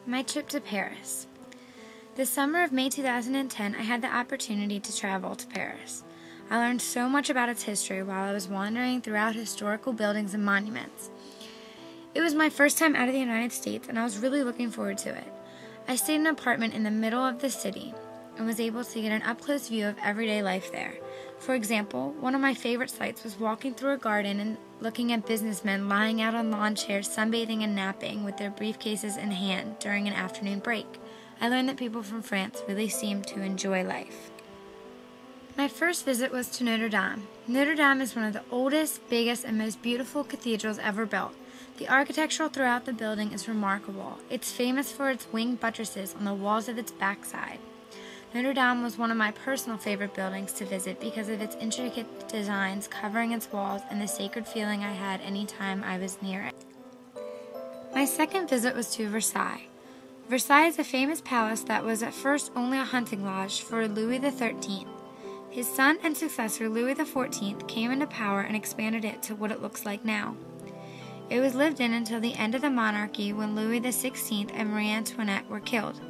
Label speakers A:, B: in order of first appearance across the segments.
A: My trip to Paris. The summer of May 2010, I had the opportunity to travel to Paris. I learned so much about its history while I was wandering throughout historical buildings and monuments. It was my first time out of the United States, and I was really looking forward to it. I stayed in an apartment in the middle of the city and was able to get an up-close view of everyday life there. For example, one of my favorite sights was walking through a garden and looking at businessmen lying out on lawn chairs, sunbathing and napping with their briefcases in hand during an afternoon break. I learned that people from France really seemed to enjoy life. My first visit was to Notre Dame. Notre Dame is one of the oldest, biggest, and most beautiful cathedrals ever built. The architecture throughout the building is remarkable. It's famous for its winged buttresses on the walls of its backside. Notre Dame was one of my personal favorite buildings to visit because of its intricate designs covering its walls and the sacred feeling I had any time I was near it. My second visit was to Versailles. Versailles is a famous palace that was at first only a hunting lodge for Louis XIII. His son and successor, Louis XIV, came into power and expanded it to what it looks like now. It was lived in until the end of the monarchy when Louis XVI and Marie Antoinette were killed.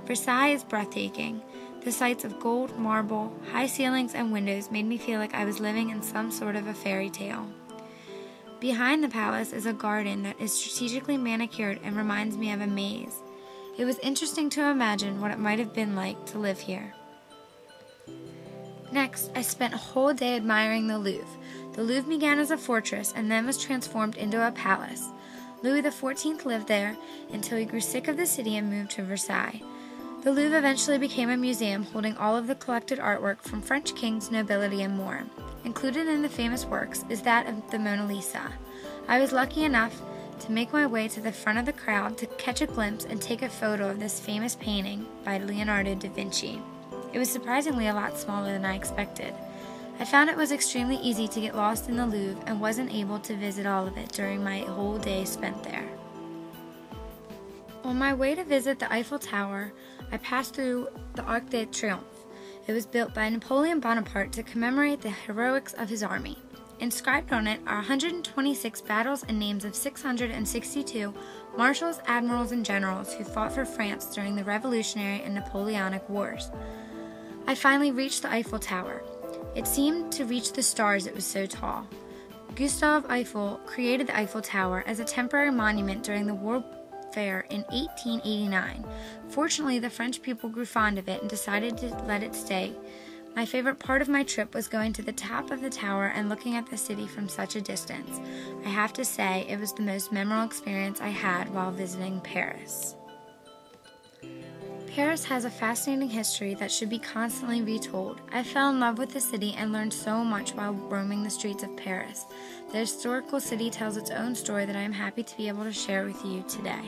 A: Versailles is breathtaking. The sights of gold, marble, high ceilings, and windows made me feel like I was living in some sort of a fairy tale. Behind the palace is a garden that is strategically manicured and reminds me of a maze. It was interesting to imagine what it might have been like to live here. Next, I spent a whole day admiring the Louvre. The Louvre began as a fortress and then was transformed into a palace. Louis XIV lived there until he grew sick of the city and moved to Versailles. The Louvre eventually became a museum holding all of the collected artwork from French kings, nobility, and more. Included in the famous works is that of the Mona Lisa. I was lucky enough to make my way to the front of the crowd to catch a glimpse and take a photo of this famous painting by Leonardo da Vinci. It was surprisingly a lot smaller than I expected. I found it was extremely easy to get lost in the Louvre and wasn't able to visit all of it during my whole day spent there. On my way to visit the Eiffel Tower, I passed through the Arc de Triomphe. It was built by Napoleon Bonaparte to commemorate the heroics of his army. Inscribed on it are 126 battles and names of 662 marshals, admirals, and generals who fought for France during the Revolutionary and Napoleonic Wars. I finally reached the Eiffel Tower. It seemed to reach the stars, it was so tall. Gustave Eiffel created the Eiffel Tower as a temporary monument during the warfare in 1889. Fortunately, the French people grew fond of it and decided to let it stay. My favorite part of my trip was going to the top of the tower and looking at the city from such a distance. I have to say, it was the most memorable experience I had while visiting Paris. Paris has a fascinating history that should be constantly retold. I fell in love with the city and learned so much while roaming the streets of Paris. The historical city tells its own story that I am happy to be able to share with you today.